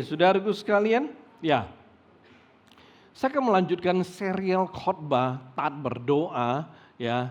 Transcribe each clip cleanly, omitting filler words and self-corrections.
Oke, saudaraku sekalian, ya, saya akan melanjutkan serial khotbah taat berdoa, ya.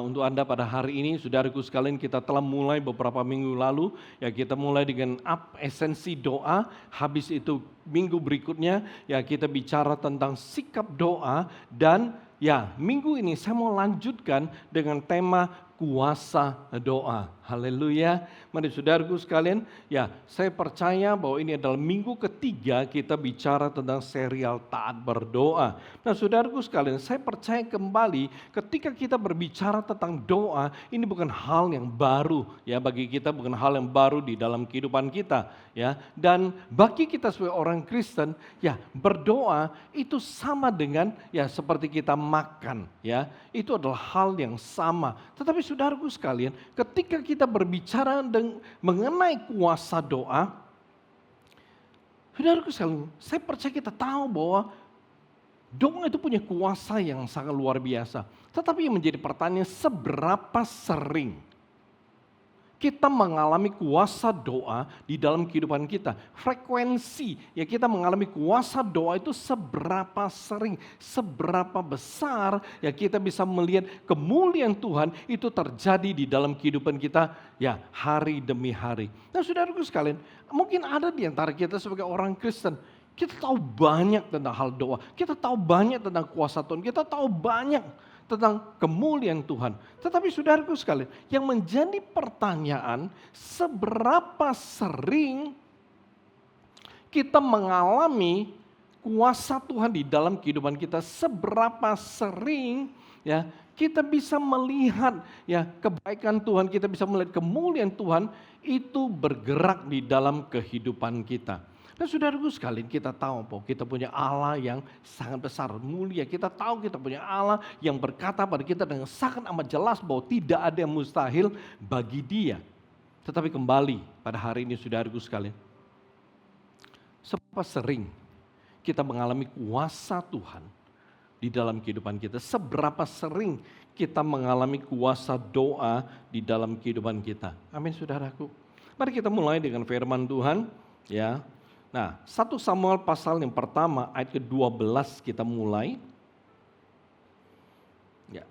Untuk Anda pada hari ini, saudaraku sekalian, kita telah mulai beberapa minggu lalu, ya, kita mulai dengan esensi doa. Habis itu minggu berikutnya, ya, kita bicara tentang sikap doa. Dan ya, minggu ini saya mau lanjutkan dengan tema kuasa doa. Haleluya. Mari saudaraku sekalian, ya, saya percaya bahwa ini adalah minggu ketiga kita bicara tentang serial taat berdoa. Nah, saudaraku sekalian, saya percaya kembali ketika kita berbicara tentang doa, ini bukan hal yang baru, ya, bagi kita, bukan hal yang baru di dalam kehidupan kita, ya. Dan bagi kita sebagai orang Kristen, ya, berdoa itu sama dengan, ya, seperti kita makan, ya. Itu adalah hal yang sama. Tetapi saudaraku sekalian, ketika kita berbicara mengenai kuasa doa, saudaraku sekalian, saya percaya kita tahu bahwa doa itu punya kuasa yang sangat luar biasa. Tetapi yang menjadi pertanyaan, seberapa sering kita mengalami kuasa doa di dalam kehidupan kita? Frekuensi ya kita mengalami kuasa doa itu seberapa sering, seberapa besar ya kita bisa melihat kemuliaan Tuhan itu terjadi di dalam kehidupan kita ya hari demi hari. Nah, saudaraku sekalian, mungkin ada di antara kita sebagai orang Kristen, kita tahu banyak tentang hal doa, kita tahu banyak tentang kuasa Tuhan, kita tahu banyak tentang kemuliaan Tuhan. Tetapi saudaraku sekalian, yang menjadi pertanyaan, seberapa sering kita mengalami kuasa Tuhan di dalam kehidupan kita, seberapa sering ya kita bisa melihat ya kebaikan Tuhan, kita bisa melihat kemuliaan Tuhan itu bergerak di dalam kehidupan kita. Nah, saudaraku sekalian, kita tahu bahwa kita punya Allah yang sangat besar, mulia. Kita tahu kita punya Allah yang berkata pada kita dengan sangat amat jelas bahwa tidak ada yang mustahil bagi Dia. Tetapi kembali pada hari ini, saudaraku sekalian, seberapa sering kita mengalami kuasa Tuhan di dalam kehidupan kita? Seberapa sering kita mengalami kuasa doa di dalam kehidupan kita? Amin, saudaraku. Mari kita mulai dengan firman Tuhan, ya. Nah, 1 Samuel pasal yang pertama ayat ke-12 kita mulai. Ya.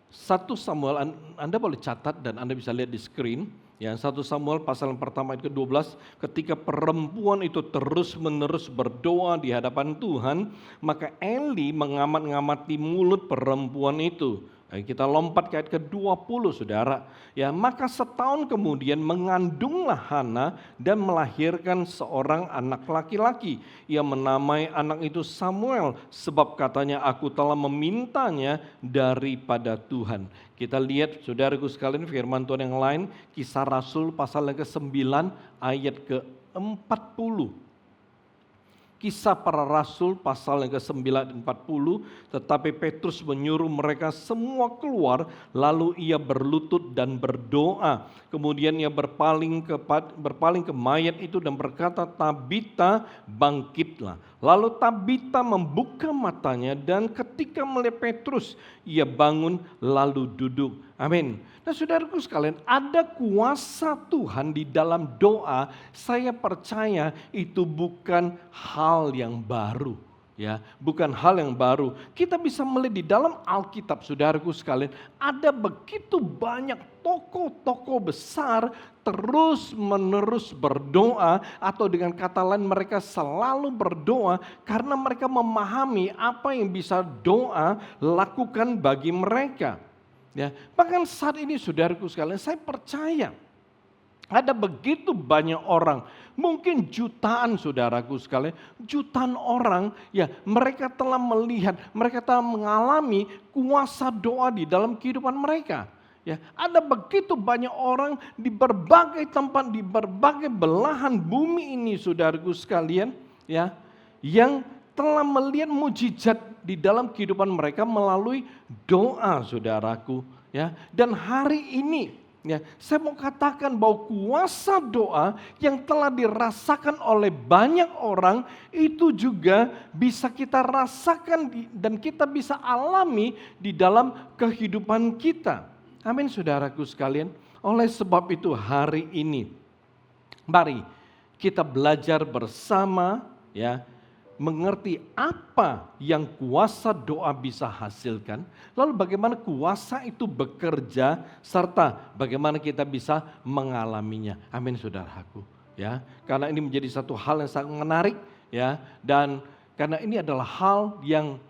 1 Samuel, Anda boleh catat dan Anda bisa lihat di screen. Ya, 1 Samuel pasal yang pertama ayat ke-12, ketika perempuan itu terus-menerus berdoa di hadapan Tuhan, maka Eli mengamat-ngamati mulut perempuan itu. Kita lompat ke ayat ke-20, saudara. Ya, maka setahun kemudian mengandunglah Hana dan melahirkan seorang anak laki-laki. Ia menamai anak itu Samuel, sebab katanya aku telah memintanya daripada Tuhan. Kita lihat saudaraku sekalian firman Tuhan yang lain, Kisah Rasul pasal yang ke-9 ayat ke-40. Kisah para Rasul pasal yang ke-9 40, tetapi Petrus menyuruh mereka semua keluar, lalu ia berlutut dan berdoa. Kemudian ia berpaling ke mayat itu dan berkata, Tabita, bangkitlah. Lalu Tabita membuka matanya dan ketika melihat Petrus, ia bangun lalu duduk. Amin. Nah, saudaraku sekalian, ada kuasa Tuhan di dalam doa. Saya percaya itu bukan hal yang baru, ya, bukan hal yang baru. Kita bisa melihat di dalam Alkitab, saudaraku sekalian, ada begitu banyak tokoh-tokoh besar terus-menerus berdoa, atau dengan kata lain mereka selalu berdoa karena mereka memahami apa yang bisa doa lakukan bagi mereka. Ya, bahkan saat ini saudaraku sekalian, saya percaya ada begitu banyak orang, mungkin jutaan saudaraku sekalian, jutaan orang ya mereka telah melihat, mereka telah mengalami kuasa doa di dalam kehidupan mereka. Ya, ada begitu banyak orang di berbagai tempat, di berbagai belahan bumi ini saudaraku sekalian, ya, yang telah melihat mujizat di dalam kehidupan mereka melalui doa, saudaraku, ya. Dan hari ini, ya, saya mau katakan bahwa kuasa doa yang telah dirasakan oleh banyak orang itu juga bisa kita rasakan dan kita bisa alami di dalam kehidupan kita. Amin, saudaraku sekalian. Oleh sebab itu hari ini, mari kita belajar bersama ya, mengerti apa yang kuasa doa bisa hasilkan, lalu bagaimana kuasa itu bekerja, serta bagaimana kita bisa mengalaminya. Amin saudaraku. Ya, karena ini menjadi satu hal yang sangat menarik ya, dan karena ini adalah hal yang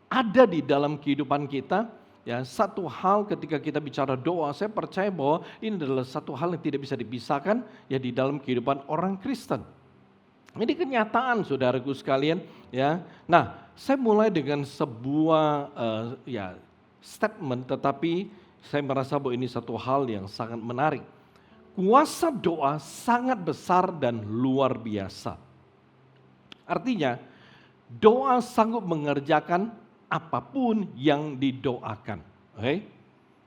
ada di dalam kehidupan kita. Ya, satu hal ketika kita bicara doa, saya percaya bahwa ini adalah satu hal yang tidak bisa dipisahkan ya di dalam kehidupan orang Kristen. Ini kenyataan saudaraku sekalian ya. Nah, saya mulai dengan sebuah statement, tetapi saya merasa bahwa ini satu hal yang sangat menarik. Kuasa doa sangat besar dan luar biasa. Artinya, doa sanggup mengerjakan apapun yang didoakan. Oke?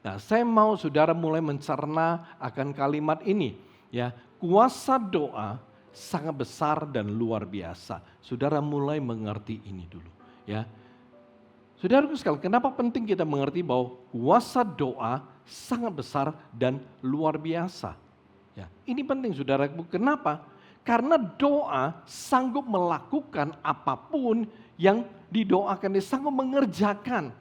Nah, saya mau saudara mulai mencerna akan kalimat ini. Ya, kuasa doa sangat besar dan luar biasa. Saudara mulai mengerti ini dulu. Ya, saudaraku sekalian, kenapa penting kita mengerti bahwa kuasa doa sangat besar dan luar biasa? Ya, ini penting saudaraku. Kenapa? Karena doa sanggup melakukan apapun yang didoakan, dia sanggup mengerjakan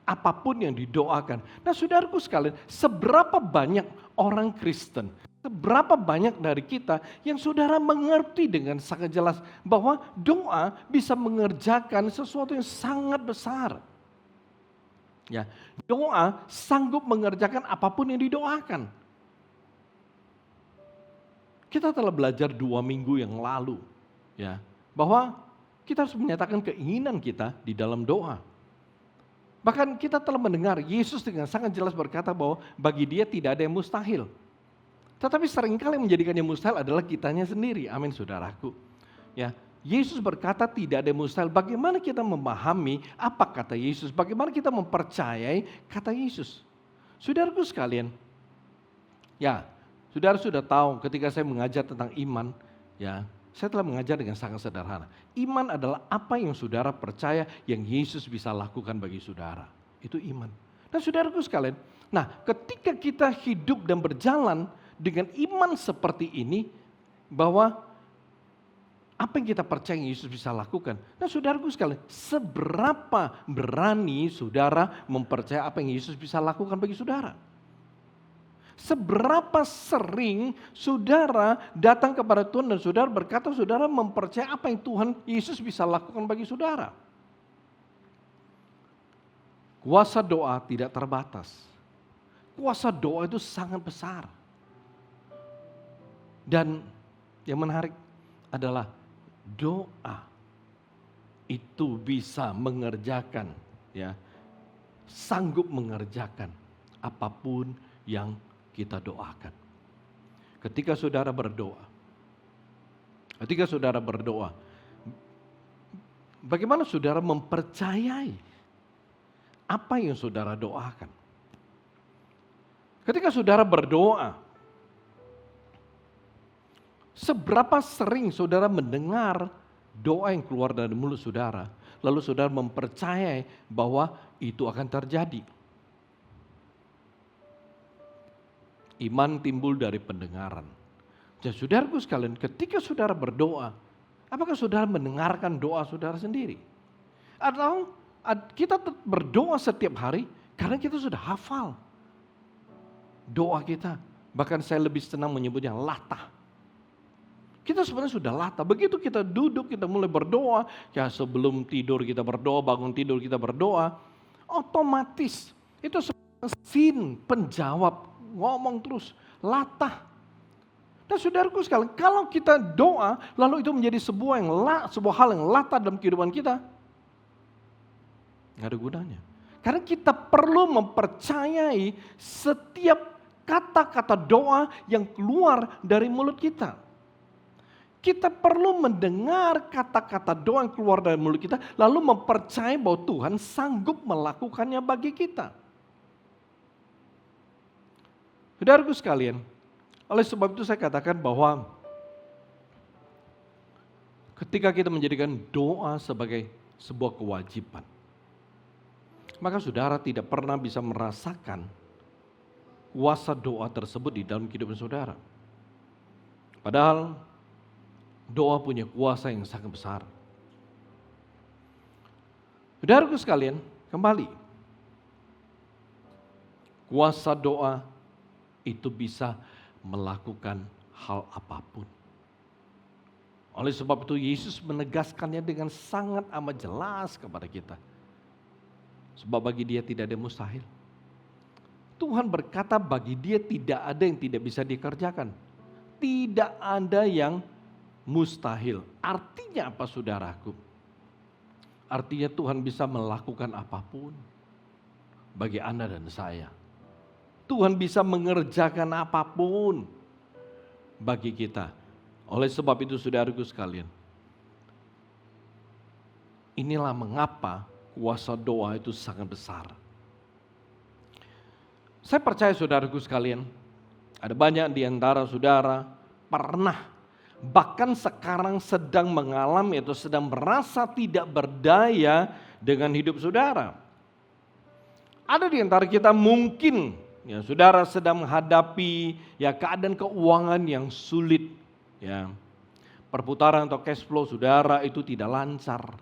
apapun yang didoakan. Nah saudaraku sekalian, seberapa banyak orang Kristen, seberapa banyak dari kita yang saudara mengerti dengan sangat jelas bahwa doa bisa mengerjakan sesuatu yang sangat besar. Ya, doa sanggup mengerjakan apapun yang didoakan. Kita telah belajar 2 minggu yang lalu, ya, bahwa kita harus menyatakan keinginan kita di dalam doa. Bahkan kita telah mendengar Yesus dengan sangat jelas berkata bahwa bagi dia tidak ada yang mustahil. Tetapi seringkali yang menjadikannya mustahil adalah kitanya sendiri. Amin saudaraku. Ya, Yesus berkata tidak ada yang mustahil. Bagaimana kita memahami apa kata Yesus? Bagaimana kita mempercayai kata Yesus? Saudaraku sekalian, ya, saudara sudah tahu ketika saya mengajar tentang iman, ya, saya telah mengajar dengan sangat sederhana. Iman adalah apa yang saudara percaya yang Yesus bisa lakukan bagi saudara. Itu iman. Dan saudaraku sekalian, nah ketika kita hidup dan berjalan dengan iman seperti ini, bahwa apa yang kita percaya yang Yesus bisa lakukan. Nah saudaraku sekalian, seberapa berani saudara mempercayai apa yang Yesus bisa lakukan bagi saudara? Seberapa sering saudara datang kepada Tuhan dan saudara berkata saudara mempercayai apa yang Tuhan Yesus bisa lakukan bagi saudara. Kuasa doa tidak terbatas. Kuasa doa itu sangat besar. Dan yang menarik adalah doa itu bisa mengerjakan, ya, sanggup mengerjakan apapun yang kita doakan. Ketika saudara berdoa, bagaimana saudara mempercayai apa yang saudara doakan? Ketika saudara berdoa, seberapa sering saudara mendengar doa yang keluar dari mulut saudara, lalu saudara mempercayai bahwa itu akan terjadi? Iman timbul dari pendengaran. Jadi saudaraku sekalian, ketika saudara berdoa, apakah saudara mendengarkan doa saudara sendiri? Atau kita berdoa setiap hari karena kita sudah hafal doa kita. Bahkan saya lebih senang menyebutnya latah. Kita sebenarnya sudah latah. Begitu kita duduk, kita mulai berdoa. Ya sebelum tidur kita berdoa, bangun tidur kita berdoa. Otomatis itu mesin penjawab. Ngomong terus, latah. Dan saudaraku sekalian, kalau kita doa, lalu itu menjadi sebuah hal yang latah dalam kehidupan kita, nggak ada gunanya. Karena kita perlu mempercayai setiap kata-kata doa yang keluar dari mulut kita. Kita perlu mendengar kata-kata doa yang keluar dari mulut kita, lalu mempercayai bahwa Tuhan sanggup melakukannya bagi kita. Saudaraku sekalian, oleh sebab itu saya katakan bahwa ketika kita menjadikan doa sebagai sebuah kewajiban, maka saudara tidak pernah bisa merasakan kuasa doa tersebut di dalam kehidupan saudara. Padahal Doa punya kuasa yang sangat besar. Saudaraku sekalian, kembali. Kuasa doa itu bisa melakukan hal apapun. Oleh sebab itu Yesus menegaskannya dengan sangat amat jelas kepada kita. Sebab bagi Dia tidak ada mustahil. Tuhan berkata bagi Dia tidak ada yang tidak bisa dikerjakan. Tidak ada yang mustahil. Artinya apa saudaraku? Artinya Tuhan bisa melakukan apapun bagi Anda dan saya. Tuhan bisa mengerjakan apapun bagi kita. Oleh sebab itu saudaraku sekalian, inilah mengapa kuasa doa itu sangat besar. Saya percaya saudaraku sekalian, ada banyak di antara saudara pernah, bahkan sekarang sedang mengalami atau sedang merasa tidak berdaya dengan hidup saudara. Ada di antara kita mungkin ya, saudara sedang menghadapi ya keadaan keuangan yang sulit. Ya, perputaran atau cash flow saudara itu tidak lancar,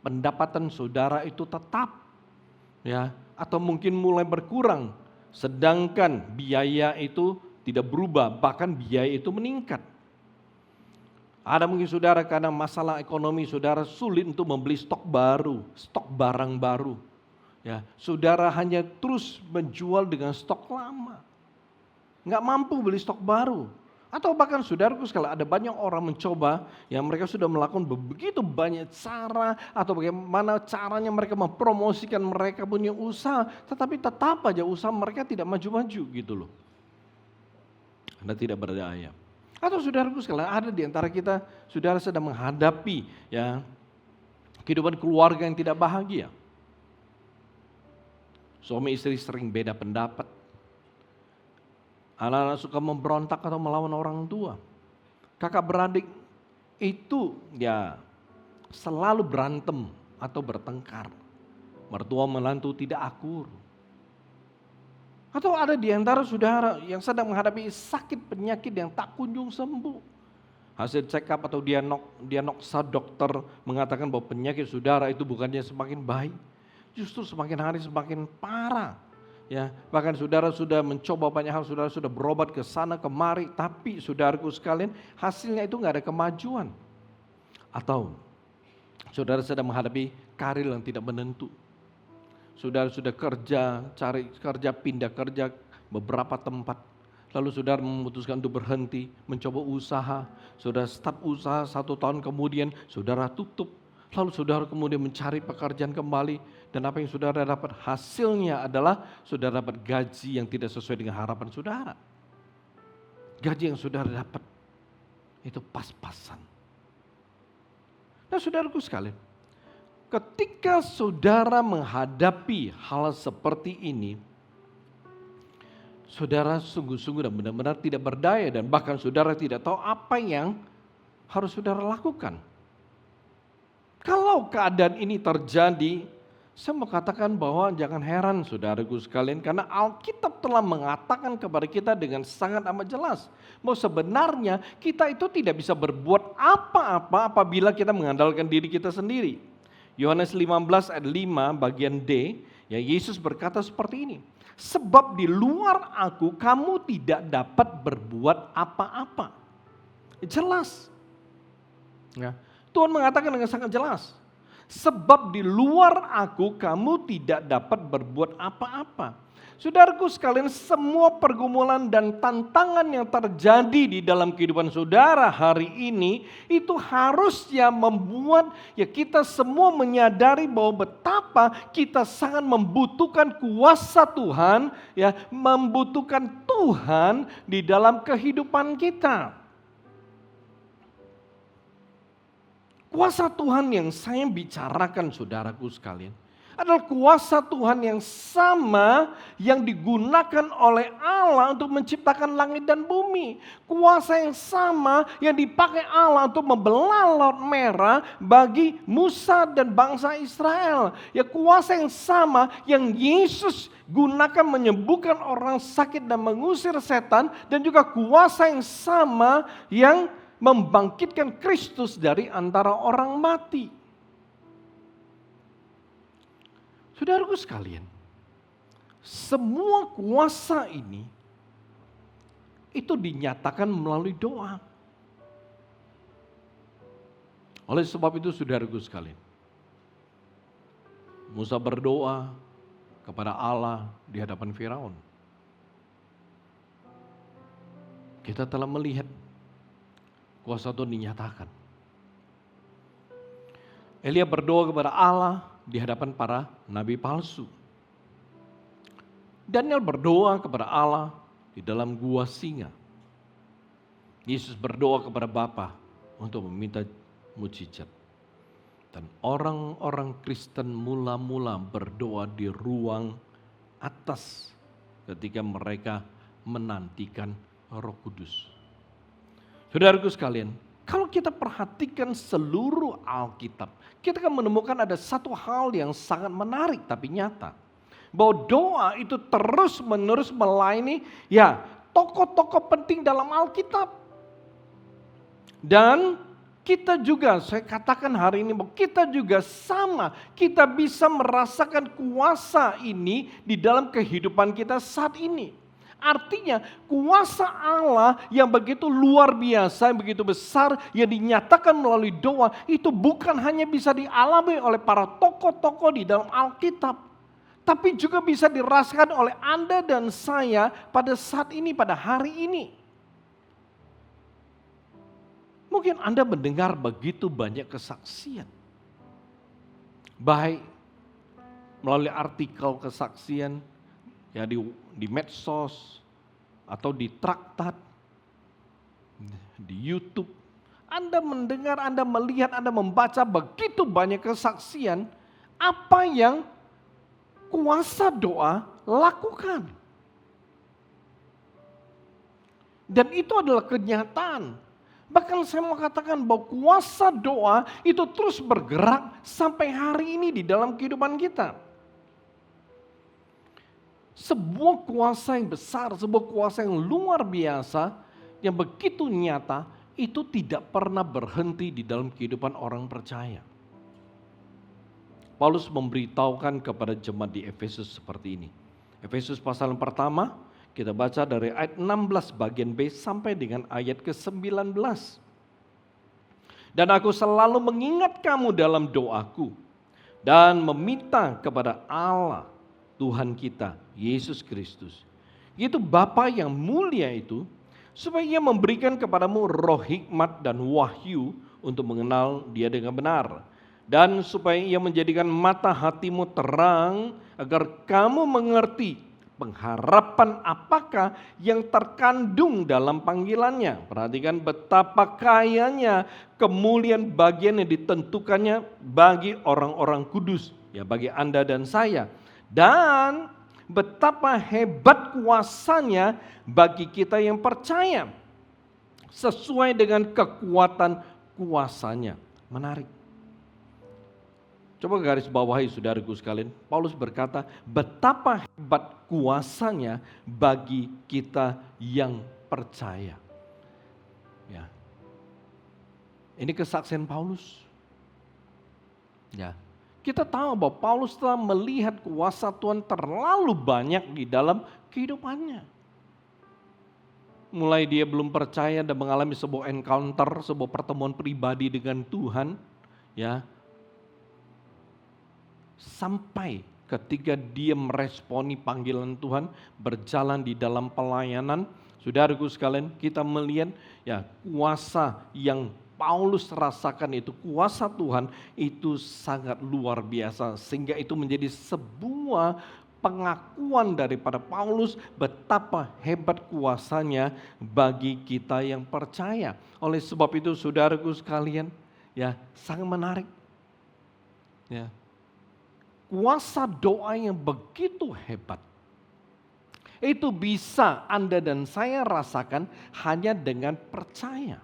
pendapatan saudara itu tetap, ya, atau mungkin mulai berkurang, sedangkan biaya itu tidak berubah, bahkan biaya itu meningkat. Ada mungkin saudara karena masalah ekonomi saudara sulit untuk membeli stok baru, stok barang baru, ya, saudara hanya terus menjual dengan stok lama, nggak mampu beli stok baru. Atau bahkan saudaraku sekalian, ada banyak orang mencoba, yang mereka sudah melakukan begitu banyak cara, atau bagaimana caranya mereka mempromosikan mereka punya usaha, tetapi tetap aja usaha mereka tidak maju-maju gitu loh. Anda tidak berdaya. Atau saudaraku sekalian, ada di antara kita, saudara sedang menghadapi ya kehidupan keluarga yang tidak bahagia. Suami istri sering beda pendapat. Anak-anak suka memberontak atau melawan orang tua. Kakak beradik itu ya selalu berantem atau bertengkar. Mertua menantu tidak akur. Atau ada di antara saudara yang sedang menghadapi sakit penyakit yang tak kunjung sembuh. Hasil check up atau diagnosa dokter mengatakan bahwa penyakit saudara itu bukannya semakin baik, justru semakin hari semakin parah. Ya, bahkan saudara sudah mencoba banyak hal, saudara sudah berobat ke sana kemari, tapi saudaraku sekalian hasilnya itu nggak ada kemajuan. Atau saudara sedang menghadapi karir yang tidak menentu. Saudara sudah kerja, cari kerja, pindah kerja beberapa tempat. Lalu saudara memutuskan untuk berhenti, mencoba usaha. Saudara start usaha 1 tahun kemudian saudara tutup. Lalu saudara kemudian mencari pekerjaan kembali. Dan apa yang saudara dapat hasilnya adalah saudara dapat gaji yang tidak sesuai dengan harapan saudara. Gaji yang saudara dapat itu pas-pasan. Nah saudaraku sekalian, ketika saudara menghadapi hal seperti ini, saudara sungguh-sungguh dan benar-benar tidak berdaya dan bahkan saudara tidak tahu apa yang harus saudara lakukan. Kalau keadaan ini terjadi, saya mau katakan bahwa jangan heran saudaraku sekalian, karena Alkitab telah mengatakan kepada kita dengan sangat amat jelas bahwa sebenarnya kita itu tidak bisa berbuat apa-apa apabila kita mengandalkan diri kita sendiri. Yohanes 15 ayat 5 bagian D, ya Yesus berkata seperti ini. Sebab di luar aku kamu tidak dapat berbuat apa-apa. Jelas. Ya. Tuhan mengatakan dengan sangat jelas. Sebab di luar aku kamu tidak dapat berbuat apa-apa. Saudaraku sekalian, semua pergumulan dan tantangan yang terjadi di dalam kehidupan saudara hari ini itu harusnya membuat ya kita semua menyadari bahwa betapa kita sangat membutuhkan kuasa Tuhan, ya membutuhkan Tuhan di dalam kehidupan kita. Kuasa Tuhan yang saya bicarakan saudaraku sekalian adalah kuasa Tuhan yang sama yang digunakan oleh Allah untuk menciptakan langit dan bumi. Kuasa yang sama yang dipakai Allah untuk membelah Laut Merah bagi Musa dan bangsa Israel. Ya kuasa yang sama yang Yesus gunakan menyembuhkan orang sakit dan mengusir setan, dan juga kuasa yang sama yang membangkitkan Kristus dari antara orang mati. Saudaraku sekalian, semua kuasa ini itu dinyatakan melalui doa. Oleh sebab itu saudaraku sekalian, Musa berdoa kepada Allah di hadapan Firaun. Kita telah melihat kuasa Tuhan dinyatakan. Elia berdoa kepada Allah di hadapan para nabi palsu. Daniel berdoa kepada Allah di dalam gua singa. Yesus berdoa kepada Bapa untuk meminta mujizat. Dan orang-orang Kristen mula-mula berdoa di ruang atas ketika mereka menantikan Roh Kudus. Saudaraku sekalian, kalau kita perhatikan seluruh Alkitab, kita akan menemukan ada satu hal yang sangat menarik tapi nyata. Bahwa doa itu terus-menerus melayani tokoh-tokoh penting dalam Alkitab. Dan kita juga, saya katakan hari ini, bahwa kita juga sama. Kita bisa merasakan kuasa ini di dalam kehidupan kita saat ini. Artinya kuasa Allah yang begitu luar biasa, yang begitu besar, yang dinyatakan melalui doa, itu bukan hanya bisa dialami oleh para tokoh-tokoh di dalam Alkitab, tapi juga bisa dirasakan oleh Anda dan saya pada saat ini, pada hari ini. Mungkin Anda mendengar begitu banyak kesaksian. Baik melalui artikel kesaksian di medsos atau di traktat, di YouTube. Anda mendengar, Anda melihat, Anda membaca begitu banyak kesaksian apa yang kuasa doa lakukan. Dan itu adalah kenyataan. Bahkan saya mau katakan bahwa kuasa doa itu terus bergerak sampai hari ini di dalam kehidupan kita. Sebuah kuasa yang besar, sebuah kuasa yang luar biasa, yang begitu nyata, itu tidak pernah berhenti di dalam kehidupan orang percaya. Paulus memberitahukan kepada jemaat di Efesus seperti ini. Efesus pasal yang pertama, kita baca dari ayat 16 bagian B sampai dengan ayat ke-19. Dan aku selalu mengingat kamu dalam doaku dan meminta kepada Allah Tuhan kita, Yesus Kristus, yaitu Bapa yang mulia itu, supaya Ia memberikan kepadamu roh hikmat dan wahyu untuk mengenal Dia dengan benar. Dan supaya Ia menjadikan mata hatimu terang agar kamu mengerti pengharapan apakah yang terkandung dalam panggilannya. Perhatikan betapa kayanya kemuliaan bagian yang ditentukannya bagi orang-orang kudus, bagi Anda dan saya. Dan betapa hebat kuasanya bagi kita yang percaya, sesuai dengan kekuatan kuasanya. Menarik. Coba garis bawahi saudaraku sekalian, Paulus berkata betapa hebat kuasanya bagi kita yang percaya. Ya. Ini kesaksian Paulus. Ya. Kita tahu bahwa Paulus telah melihat kuasa Tuhan terlalu banyak di dalam kehidupannya. Mulai dia belum percaya dan mengalami sebuah encounter, sebuah pertemuan pribadi dengan Tuhan, sampai ketika dia meresponi panggilan Tuhan, berjalan di dalam pelayanan. Saudaraku sekalian, kita melihat kuasa yang Paulus rasakan itu, kuasa Tuhan itu sangat luar biasa. Sehingga itu menjadi sebuah pengakuan daripada Paulus betapa hebat kuasanya bagi kita yang percaya. Oleh sebab itu saudaraku sekalian, sangat menarik. Kuasa doa yang begitu hebat, itu bisa Anda dan saya rasakan hanya dengan percaya.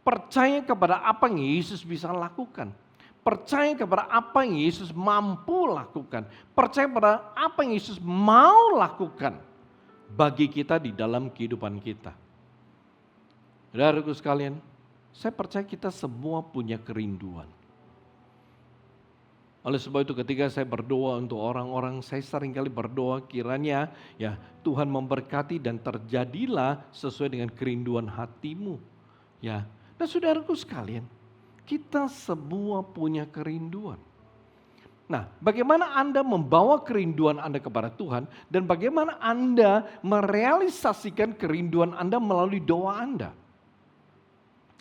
Percaya kepada apa yang Yesus bisa lakukan. Percaya kepada apa yang Yesus mampu lakukan. Percaya kepada apa yang Yesus mau lakukan bagi kita di dalam kehidupan kita. Saudaraku sekalian, saya percaya kita semua punya kerinduan. Oleh sebab itu ketika saya berdoa untuk orang-orang, saya seringkali berdoa kiranya ya Tuhan memberkati dan terjadilah sesuai dengan kerinduan hatimu. Ya, dan saudaraku sekalian, kita semua punya kerinduan. Nah, bagaimana Anda membawa kerinduan Anda kepada Tuhan dan bagaimana Anda merealisasikan kerinduan Anda melalui doa Anda?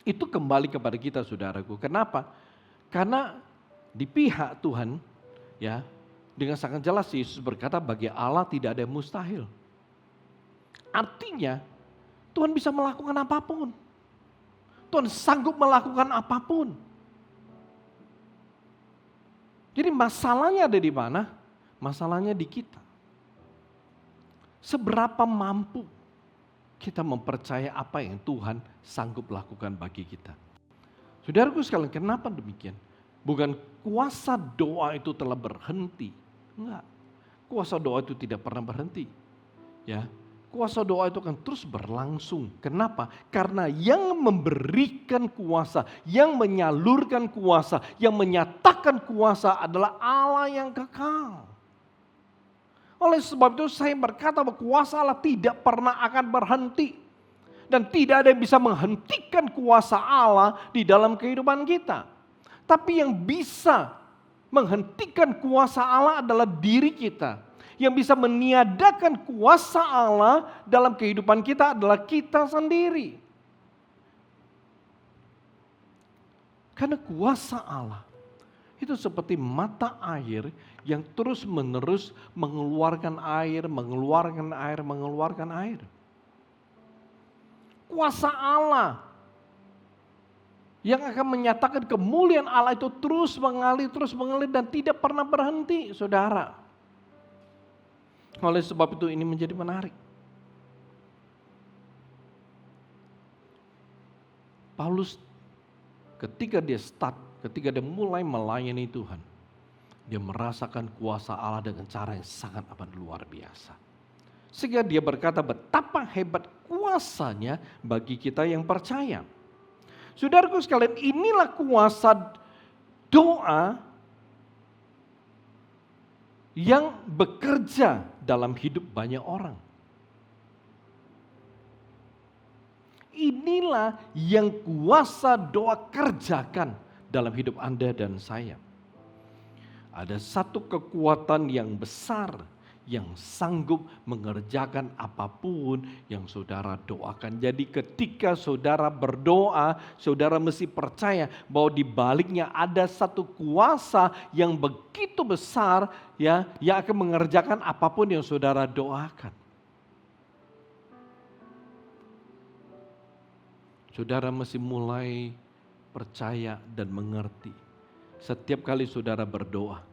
Itu kembali kepada kita, saudaraku. Kenapa? Karena di pihak Tuhan, ya, dengan sangat jelas Yesus berkata bagi Allah tidak ada yang mustahil. Artinya Tuhan bisa melakukan apapun. Tuhan sanggup melakukan apapun. Jadi masalahnya ada di mana? Masalahnya di kita. Seberapa mampu kita mempercaya apa yang Tuhan sanggup lakukan bagi kita. Saudaraku sekalian, kenapa demikian? Bukan kuasa doa itu telah berhenti. Enggak. Kuasa doa itu tidak pernah berhenti. Ya. Kuasa doa itu akan terus berlangsung. Kenapa? Karena yang memberikan kuasa, yang menyalurkan kuasa, yang menyatakan kuasa adalah Allah yang kekal. Oleh sebab itu saya berkata bahwa kuasa Allah tidak pernah akan berhenti. Dan tidak ada yang bisa menghentikan kuasa Allah di dalam kehidupan kita. Tapi yang bisa menghentikan kuasa Allah adalah diri kita. Yang bisa meniadakan kuasa Allah dalam kehidupan kita adalah kita sendiri. Karena kuasa Allah itu seperti mata air yang terus menerus mengeluarkan air, mengeluarkan air, mengeluarkan air. Kuasa Allah yang akan menyatakan kemuliaan Allah itu terus mengalir dan tidak pernah berhenti, saudara. Oleh sebab itu ini menjadi menarik. Paulus ketika dia mulai melayani Tuhan, dia merasakan kuasa Allah dengan cara yang sangat amat luar biasa. Sehingga dia berkata betapa hebat kuasanya bagi kita yang percaya. Saudaraku sekalian, inilah kuasa doa yang bekerja dalam hidup banyak orang. Inilah yang kuasa doa kerjakan dalam hidup Anda dan saya. Ada satu kekuatan yang besar yang sanggup mengerjakan apapun yang saudara doakan. Jadi ketika saudara berdoa, saudara mesti percaya bahwa di baliknya ada satu kuasa yang begitu besar ya, yang akan mengerjakan apapun yang saudara doakan. Saudara mesti mulai percaya dan mengerti. Setiap kali saudara berdoa,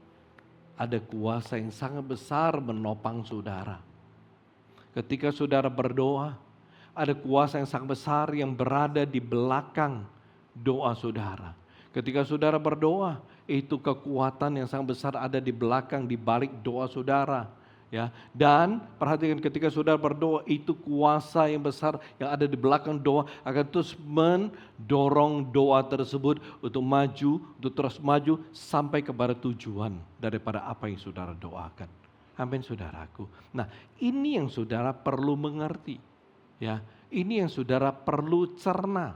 ada kuasa yang sangat besar menopang saudara. Ketika saudara berdoa, ada kuasa yang sangat besar yang berada di belakang doa saudara. Ketika saudara berdoa, itu kekuatan yang sangat besar ada di belakang, di balik doa saudara. Ya, dan perhatikan ketika saudara berdoa, itu kuasa yang besar yang ada di belakang doa akan terus mendorong doa tersebut untuk terus maju sampai kepada tujuan daripada apa yang saudara doakan. Amin saudaraku. Nah, ini yang saudara perlu mengerti. Ya, ini yang saudara perlu cerna.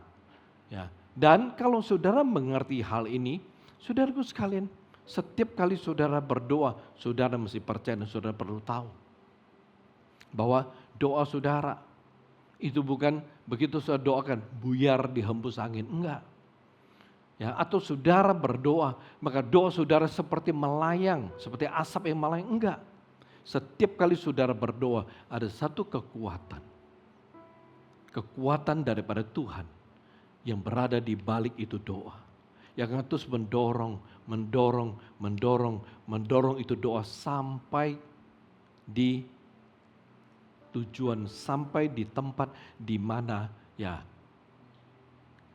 Ya, dan kalau saudara mengerti hal ini, saudaraku sekalian, setiap kali saudara berdoa, saudara mesti percaya dan saudara perlu tahu bahwa doa saudara itu bukan begitu saudara doakan buyar di hembus angin, enggak. Ya, atau saudara berdoa, maka doa saudara seperti melayang, seperti asap yang melayang, enggak. Setiap kali saudara berdoa ada satu kekuatan daripada Tuhan yang berada di balik itu doa. Yang akan terus mendorong itu doa sampai di tujuan, sampai di tempat di mana ya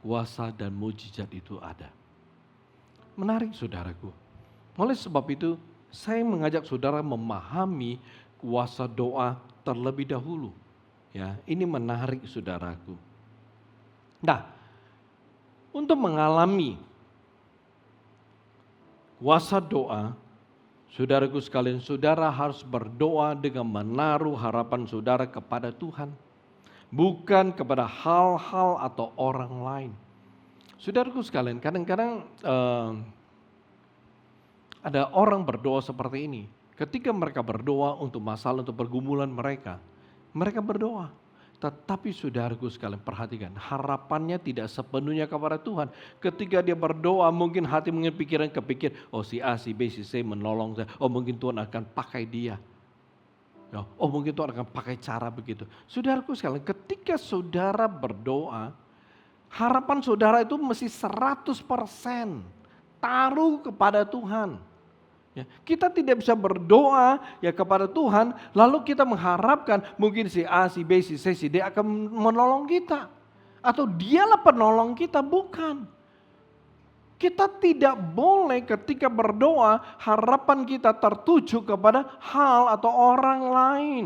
kuasa dan mujizat itu ada. Menarik saudaraku. Oleh sebab itu saya mengajak saudara memahami kuasa doa terlebih dahulu. Ya, ini menarik saudaraku. Nah, untuk mengalami kuasa doa, saudaraku sekalian, saudara harus berdoa dengan menaruh harapan saudara kepada Tuhan, bukan kepada hal-hal atau orang lain. Saudaraku sekalian, kadang-kadang ada orang berdoa seperti ini. Ketika mereka berdoa untuk masalah, untuk pergumulan mereka berdoa. Tetapi saudaraku sekalian, perhatikan, harapannya tidak sepenuhnya kepada Tuhan. Ketika dia berdoa, mungkin hati, mungkin pikiran kepikir, oh si A, si B, si C menolong saya. Oh mungkin Tuhan akan pakai dia. Oh mungkin Tuhan akan pakai cara begitu. Saudaraku sekalian, ketika saudara berdoa, harapan saudara itu mesti 100% taruh kepada Tuhan. Ya, kita tidak bisa berdoa ya kepada Tuhan, lalu kita mengharapkan mungkin si A, si B, si C, si D akan menolong kita. Atau dialah penolong kita, bukan. Kita tidak boleh ketika berdoa harapan kita tertuju kepada hal atau orang lain.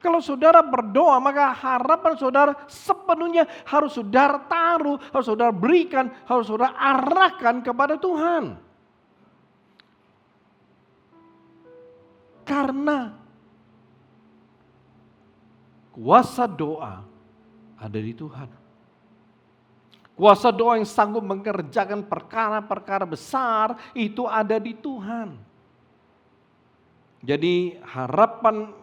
Kalau saudara berdoa, maka harapan saudara sepenuhnya harus saudara taruh, harus saudara berikan, harus saudara arahkan kepada Tuhan. Karena kuasa doa ada di Tuhan. Kuasa doa yang sanggup mengerjakan perkara-perkara besar itu ada di Tuhan. Jadi harapan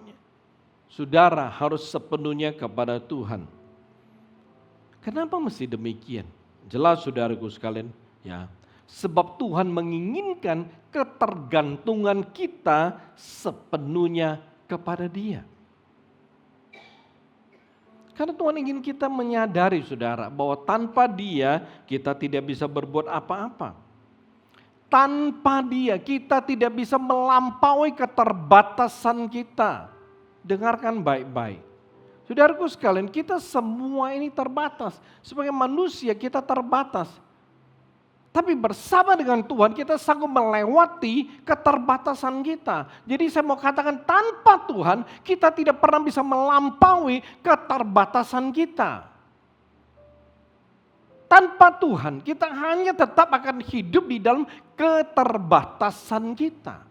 saudara harus sepenuhnya kepada Tuhan. Kenapa mesti demikian? Jelas saudaraku sekalian, ya. Sebab Tuhan menginginkan ketergantungan kita sepenuhnya kepada Dia. Karena Tuhan ingin kita menyadari saudara bahwa tanpa Dia kita tidak bisa berbuat apa-apa. Tanpa Dia kita tidak bisa melampaui keterbatasan kita. Dengarkan baik-baik. Saudaraku sekalian, kita semua ini terbatas. Sebagai manusia kita terbatas. Tapi bersama dengan Tuhan kita sanggup melewati keterbatasan kita. Jadi saya mau katakan tanpa Tuhan kita tidak pernah bisa melampaui keterbatasan kita. Tanpa Tuhan kita hanya tetap akan hidup di dalam keterbatasan kita.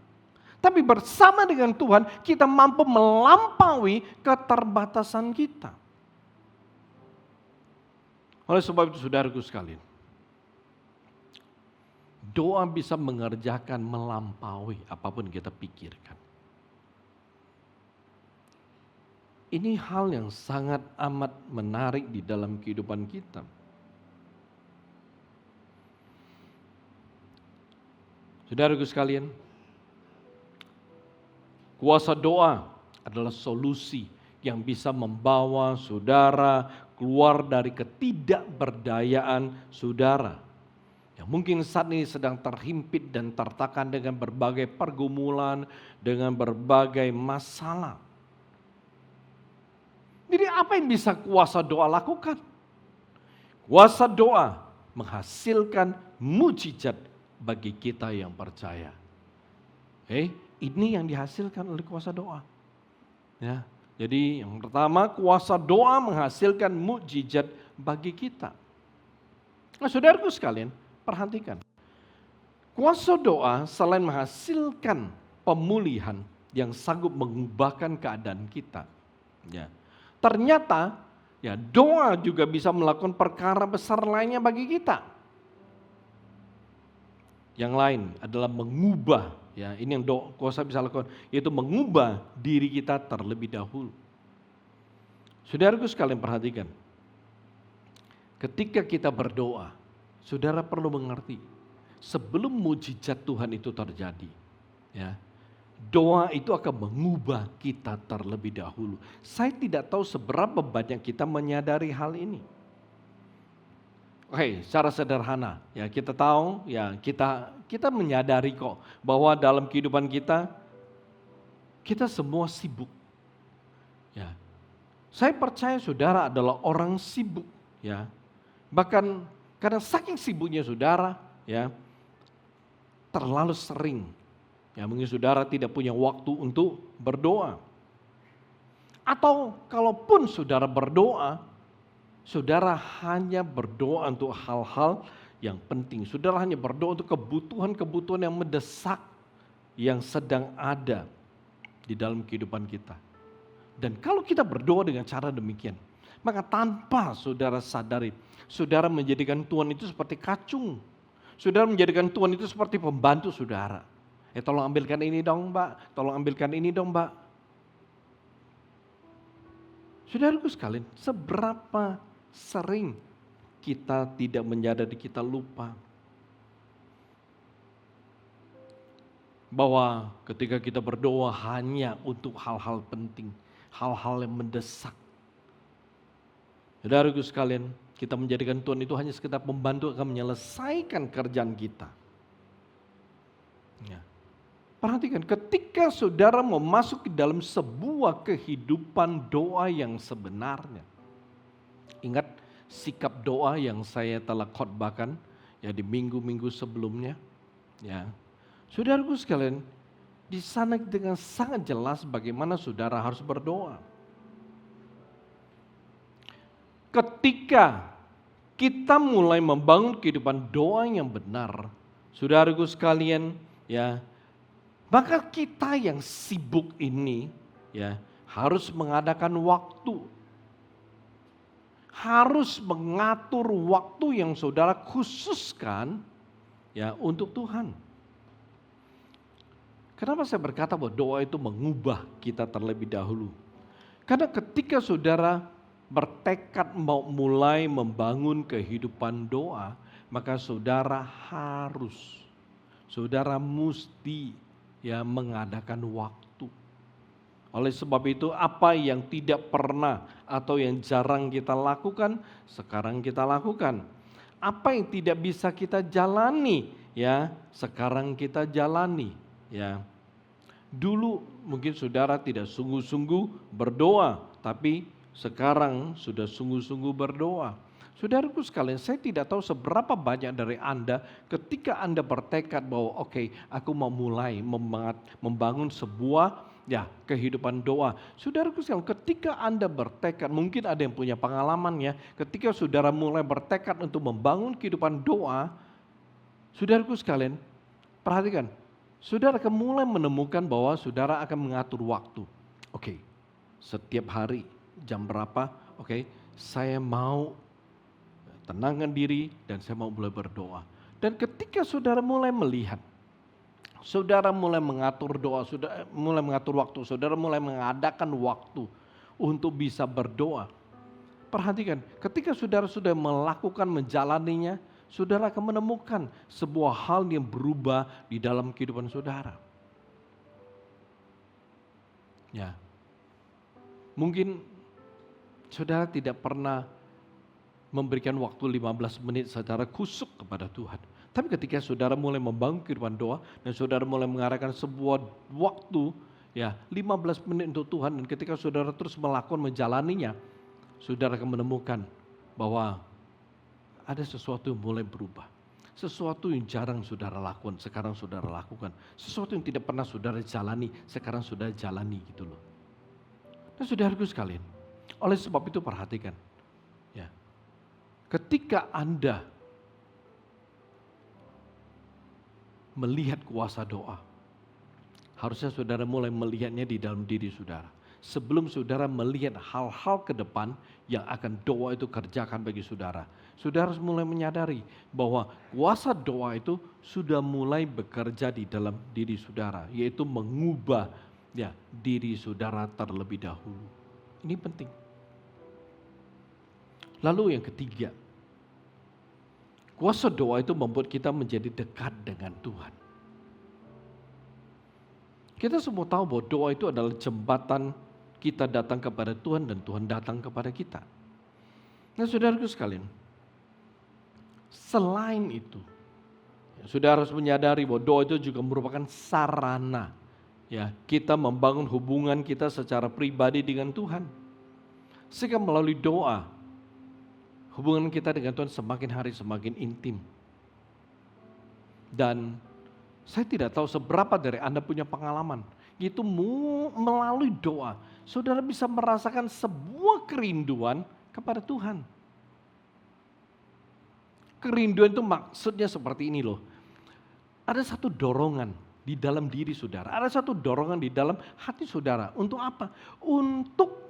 Tapi bersama dengan Tuhan kita mampu melampaui keterbatasan kita. Oleh sebab itu saudaraku sekalian, doa bisa mengerjakan melampaui apapun kita pikirkan. Ini hal yang sangat amat menarik di dalam kehidupan kita. Saudaraku sekalian, kuasa doa adalah solusi yang bisa membawa saudara keluar dari ketidakberdayaan saudara. Yang mungkin saat ini sedang terhimpit dan tertekan dengan berbagai pergumulan, dengan berbagai masalah. Jadi apa yang bisa kuasa doa lakukan? Kuasa doa menghasilkan mujizat bagi kita yang percaya. Ini yang dihasilkan oleh kuasa doa. Ya, jadi yang pertama kuasa doa menghasilkan mujizat bagi kita. Nah, saudaraku sekalian, perhatikan. Kuasa doa selain menghasilkan pemulihan yang sanggup mengubahkan keadaan kita. Ya. Ternyata ya doa juga bisa melakukan perkara besar lainnya bagi kita. Yang lain adalah mengubah, ya ini yang kuasa bisa lakukan, yaitu mengubah diri kita terlebih dahulu. Saudaraku sekalian perhatikan. Ketika kita berdoa, saudara perlu mengerti, sebelum mujizat Tuhan itu terjadi, ya, doa itu akan mengubah kita terlebih dahulu. Saya tidak tahu seberapa banyak kita menyadari hal ini. Oke, secara sederhana, ya kita tahu, ya kita menyadari kok bahwa dalam kehidupan kita semua sibuk. Ya, saya percaya saudara adalah orang sibuk, ya. Bahkan karena saking sibuknya saudara, ya, terlalu sering, ya mungkin saudara tidak punya waktu untuk berdoa. Atau kalaupun saudara berdoa, Saudara hanya berdoa untuk hal-hal yang penting. Saudara hanya berdoa untuk kebutuhan-kebutuhan yang mendesak yang sedang ada di dalam kehidupan kita. Dan kalau kita berdoa dengan cara demikian, maka tanpa saudara sadari, saudara menjadikan Tuhan itu seperti kacung. Saudara menjadikan Tuhan itu seperti pembantu saudara. Tolong ambilkan ini dong Mbak, tolong ambilkan ini dong Mbak. Saudaraku sekalian, seberapa sering kita tidak menyadari, kita lupa bahwa ketika kita berdoa hanya untuk hal-hal penting, hal-hal yang mendesak. Saudaraku sekalian, kita menjadikan Tuhan itu hanya sekedar pembantu akan menyelesaikan kerjaan kita. Ya. Perhatikan, ketika saudara mau masuk ke dalam sebuah kehidupan doa yang sebenarnya. Ingat sikap doa yang saya telah khotbahkan ya di minggu-minggu sebelumnya. Ya. Saudaraku sekalian, di sana dengan sangat jelas bagaimana saudara harus berdoa. Ketika kita mulai membangun kehidupan doa yang benar, saudaraku sekalian, ya, maka kita yang sibuk ini, ya, harus mengadakan waktu, harus mengatur waktu yang saudara khususkan, ya, untuk Tuhan. Kenapa saya berkata bahwa doa itu mengubah kita terlebih dahulu? Karena ketika saudara bertekad mau mulai membangun kehidupan doa, maka saudara mesti ya mengadakan waktu. Oleh sebab itu apa yang tidak pernah atau yang jarang kita lakukan, sekarang kita lakukan. Apa yang tidak bisa kita jalani, ya sekarang kita jalani. Ya, dulu mungkin saudara tidak sungguh-sungguh berdoa, tapi sekarang sudah sungguh-sungguh berdoa. Saudaraku sekalian, saya tidak tahu seberapa banyak dari Anda ketika Anda bertekad bahwa oke, aku mau mulai membangun sebuah ya kehidupan doa. Saudaraku sekalian, ketika Anda bertekad, mungkin ada yang punya pengalaman ya, ketika saudara mulai bertekad untuk membangun kehidupan doa, saudaraku sekalian, perhatikan, saudara akan mulai menemukan bahwa saudara akan mengatur waktu. Oke, setiap hari jam berapa, oke, saya mau tenangkan diri dan saya mau mulai berdoa. Dan ketika saudara mulai melihat, saudara mulai mengatur doa, saudara mulai mengatur waktu, saudara mulai mengadakan waktu untuk bisa berdoa. Perhatikan, ketika saudara sudah melakukan menjalaninya, saudara akan menemukan sebuah hal yang berubah di dalam kehidupan saudara. Ya, mungkin saudara tidak pernah memberikan waktu 15 menit secara kusuk kepada Tuhan. Tapi ketika saudara mulai membangun kehidupan doa dan saudara mulai mengarahkan sebuah waktu ya 15 menit untuk Tuhan, dan ketika saudara terus melakukan menjalaninya, saudara akan menemukan bahwa ada sesuatu yang mulai berubah. Sesuatu yang jarang saudara lakukan, sekarang saudara lakukan. Sesuatu yang tidak pernah saudara jalani, sekarang saudara jalani gitu loh. Dan saudaraku sekalian, oleh sebab itu perhatikan, ya, ketika Anda melihat kuasa doa, harusnya saudara mulai melihatnya di dalam diri saudara. Sebelum saudara melihat hal-hal ke depan yang akan doa itu kerjakan bagi saudara, saudara harus mulai menyadari bahwa kuasa doa itu sudah mulai bekerja di dalam diri saudara, yaitu mengubah ya diri saudara terlebih dahulu. Ini penting. Lalu yang ketiga, kuasa doa itu membuat kita menjadi dekat dengan Tuhan. Kita semua tahu bahwa doa itu adalah jembatan kita datang kepada Tuhan dan Tuhan datang kepada kita. Nah saudaraku sekalian, selain itu, saudara harus menyadari bahwa doa itu juga merupakan sarana ya kita membangun hubungan kita secara pribadi dengan Tuhan. Sehingga melalui doa, hubungan kita dengan Tuhan semakin hari semakin intim. Dan saya tidak tahu seberapa dari Anda punya pengalaman. Itu melalui doa, saudara bisa merasakan sebuah kerinduan kepada Tuhan. Kerinduan itu maksudnya seperti ini loh. Ada satu dorongan di dalam diri saudara. Ada satu dorongan di dalam hati saudara. Untuk apa? Untuk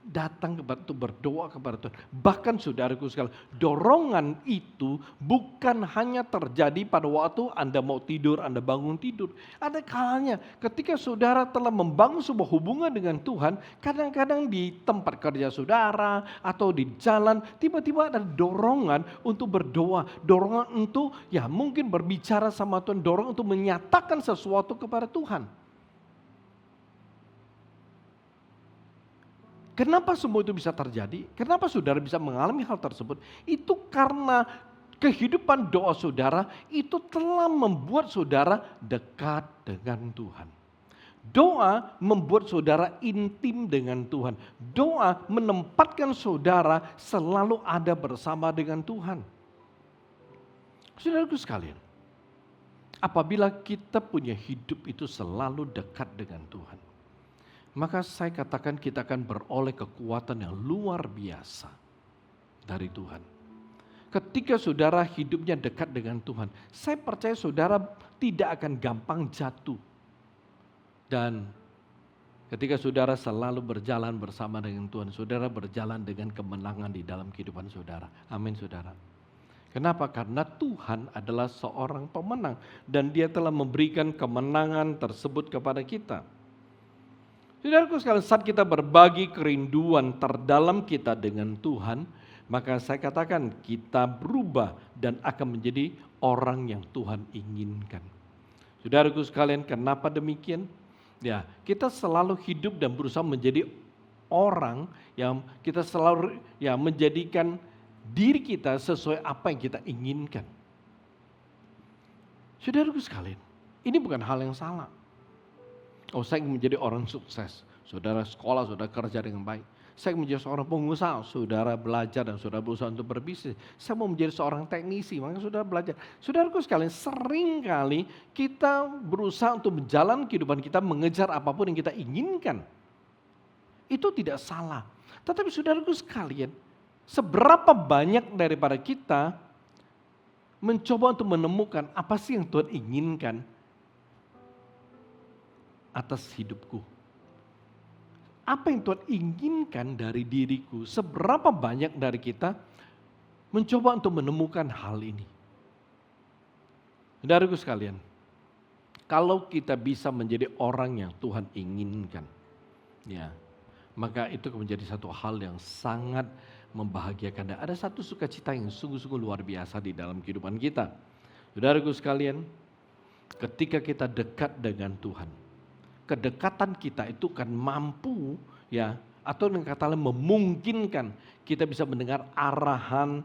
datang kepada Tuhan, berdoa kepada Tuhan. Bahkan saudaraku sekalian, dorongan itu bukan hanya terjadi pada waktu Anda mau tidur, Anda bangun tidur. Ada kalanya ketika saudara telah membangun sebuah hubungan dengan Tuhan, kadang-kadang di tempat kerja saudara atau di jalan, tiba-tiba ada dorongan untuk berdoa, dorongan untuk mungkin berbicara sama Tuhan, dorongan untuk menyatakan sesuatu kepada Tuhan. Kenapa semua itu bisa terjadi? Kenapa saudara bisa mengalami hal tersebut? Itu karena kehidupan doa saudara itu telah membuat saudara dekat dengan Tuhan. Doa membuat saudara intim dengan Tuhan. Doa menempatkan saudara selalu ada bersama dengan Tuhan. Saudaraku sekalian, apabila kita punya hidup itu selalu dekat dengan Tuhan, maka saya katakan kita akan beroleh kekuatan yang luar biasa dari Tuhan. Ketika saudara hidupnya dekat dengan Tuhan, saya percaya saudara tidak akan gampang jatuh. Dan ketika saudara selalu berjalan bersama dengan Tuhan, saudara berjalan dengan kemenangan di dalam kehidupan saudara. Amin saudara. Kenapa? Karena Tuhan adalah seorang pemenang dan Dia telah memberikan kemenangan tersebut kepada kita. Saudaraku sekalian, saat kita berbagi kerinduan terdalam kita dengan Tuhan, maka saya katakan kita berubah dan akan menjadi orang yang Tuhan inginkan. Saudaraku sekalian, kenapa demikian? Kita selalu hidup dan berusaha menjadi orang yang kita selalu menjadikan diri kita sesuai apa yang kita inginkan. Saudaraku sekalian, ini bukan hal yang salah. Saya ingin menjadi orang sukses. Saudara sekolah, saudara kerja dengan baik. Saya ingin menjadi seorang pengusaha. Saudara belajar dan saudara berusaha untuk berbisnis. Saya mau menjadi seorang teknisi, maka saudara belajar. Saudaraku sekalian, seringkali kita berusaha untuk menjalani kehidupan kita, mengejar apapun yang kita inginkan. Itu tidak salah. Tetapi saudaraku sekalian, seberapa banyak daripada kita mencoba untuk menemukan apa sih yang Tuhan inginkan atas hidupku. Apa yang Tuhan inginkan dari diriku? Seberapa banyak dari kita mencoba untuk menemukan hal ini? Saudaraku sekalian, kalau kita bisa menjadi orang yang Tuhan inginkan, maka itu menjadi satu hal yang sangat membahagiakan. Dan ada satu sukacita yang sungguh-sungguh luar biasa di dalam kehidupan kita. Saudaraku sekalian, ketika kita dekat dengan Tuhan, kedekatan kita itu kan mampu atau dengan kata lain memungkinkan kita bisa mendengar arahan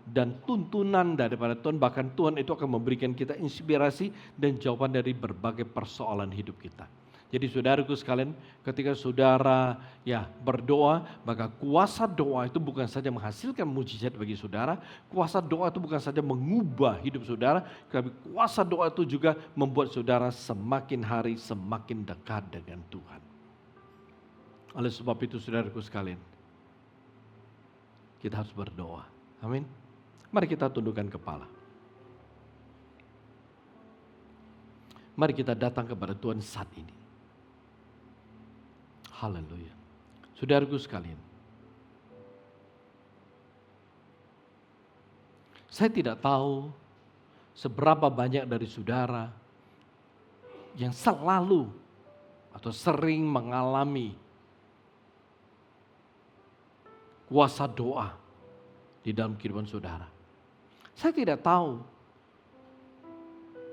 dan tuntunan daripada Tuhan. Bahkan Tuhan itu akan memberikan kita inspirasi dan jawaban dari berbagai persoalan hidup kita. Jadi saudaraku sekalian, ketika saudara berdoa, maka kuasa doa itu bukan saja menghasilkan mujizat bagi saudara, kuasa doa itu bukan saja mengubah hidup saudara, tapi kuasa doa itu juga membuat saudara semakin hari semakin dekat dengan Tuhan. Oleh sebab itu saudaraku sekalian, kita harus berdoa. Amin. Mari kita tundukkan kepala. Mari kita datang kepada Tuhan saat ini. Haleluya. Saudaraku sekalian, saya tidak tahu seberapa banyak dari saudara yang selalu atau sering mengalami kuasa doa di dalam kehidupan saudara. Saya tidak tahu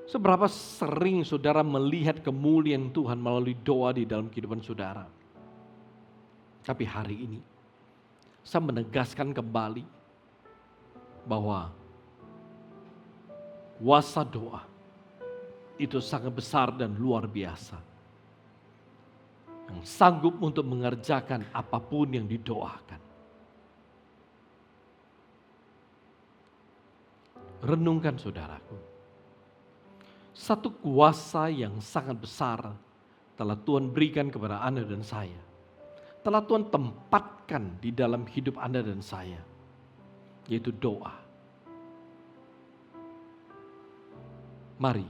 seberapa sering saudara melihat kemuliaan Tuhan melalui doa di dalam kehidupan saudara. Tapi hari ini saya menegaskan kembali bahwa kuasa doa itu sangat besar dan luar biasa. Yang sanggup untuk mengerjakan apapun yang didoakan. Renungkan saudaraku. Satu kuasa yang sangat besar telah Tuhan berikan kepada Anda dan saya. Telah Tuhan tempatkan di dalam hidup Anda dan saya, yaitu doa. Mari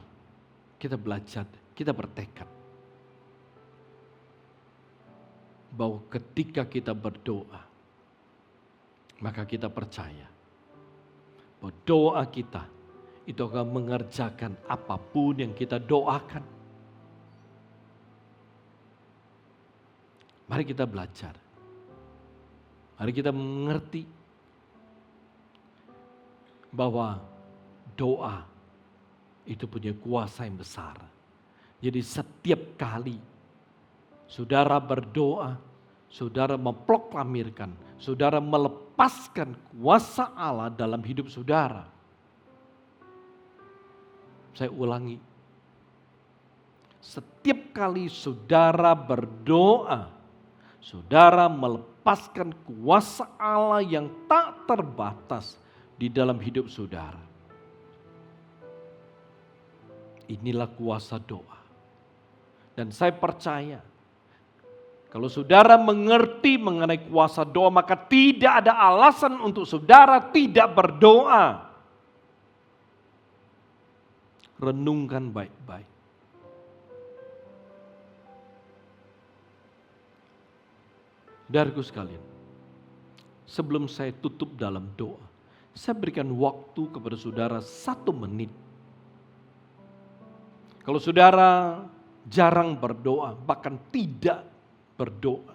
kita belajar, kita bertekad bahwa ketika kita berdoa, maka kita percaya bahwa doa kita itu akan mengerjakan apapun yang kita doakan. Mari kita belajar. Mari kita mengerti bahwa doa itu punya kuasa yang besar. Jadi setiap kali saudara berdoa, saudara memproklamirkan, saudara melepaskan kuasa Allah dalam hidup saudara. Saya ulangi, setiap kali saudara berdoa, saudara melepaskan kuasa Allah yang tak terbatas di dalam hidup saudara. Inilah kuasa doa. Dan saya percaya, kalau saudara mengerti mengenai kuasa doa, maka tidak ada alasan untuk saudara tidak berdoa. Renungkan baik-baik. Saudaraku sekalian, sebelum saya tutup dalam doa, saya berikan waktu kepada saudara 1 menit. Kalau saudara jarang berdoa, bahkan tidak berdoa,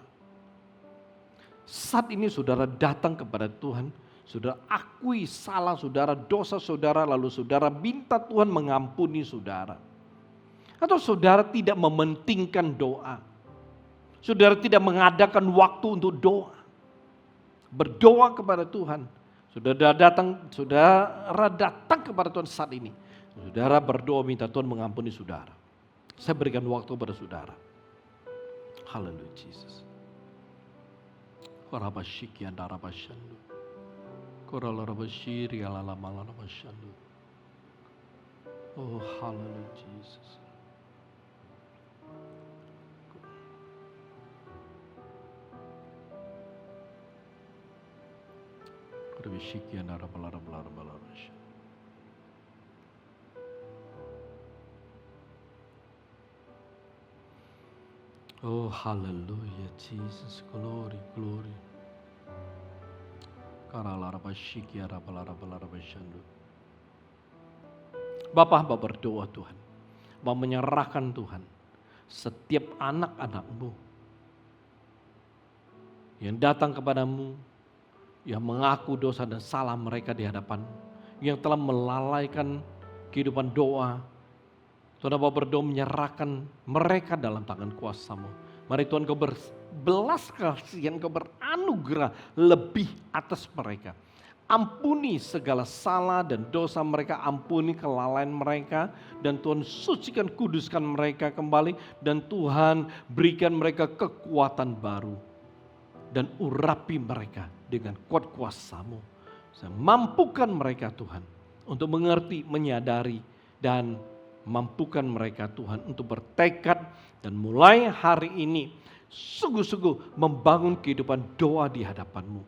saat ini saudara datang kepada Tuhan, saudara akui salah saudara, dosa saudara, lalu saudara minta Tuhan mengampuni saudara. Atau saudara tidak mementingkan doa, saudara tidak mengadakan waktu untuk doa, berdoa kepada Tuhan. Saudara datang kepada Tuhan saat ini, saudara berdoa minta Tuhan mengampuni saudara. Saya berikan waktu kepada saudara. Haleluya Jesus. Korabashiki andarabashandu. Koralarabashiri alalamalabashandu. Oh haleluya Jesus. Korabashiki andarabalabalabalabalabashandu. Oh hallelujah Jesus, glory, glory. Bapak hamba berdoa Tuhan, mau menyerahkan Tuhan setiap anak-anak-Mu yang datang kepadamu, yang mengaku dosa dan salah mereka di hadapan, yang telah melalaikan kehidupan doa. Tuhan Bapa berdoa menyerahkan mereka dalam tangan kuasa-Mu. Mari Tuhan Kau berbelas kasihan, Kau beranugerah lebih atas mereka. Ampuni segala salah dan dosa mereka, ampuni kelalaian mereka. Dan Tuhan sucikan, kuduskan mereka kembali. Dan Tuhan berikan mereka kekuatan baru. Dan urapi mereka dengan kuat kuasa-Mu. Mampukan mereka Tuhan untuk mengerti, menyadari, dan mampukan mereka Tuhan untuk bertekad dan mulai hari ini sungguh-sungguh membangun kehidupan doa di hadapan-Mu.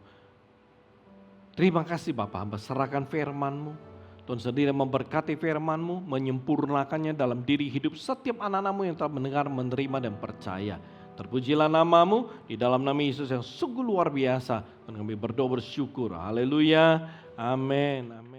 Terima kasih Bapa, hamba serahkan firman-Mu. Tuhan sendiri memberkati firman-Mu, menyempurnakannya dalam diri hidup setiap anak-anak-Mu yang telah mendengar, menerima dan percaya. Terpujilah nama-Mu di dalam nama Yesus yang sungguh luar biasa. Dan kami berdoa bersyukur. Haleluya. Amin. Amin.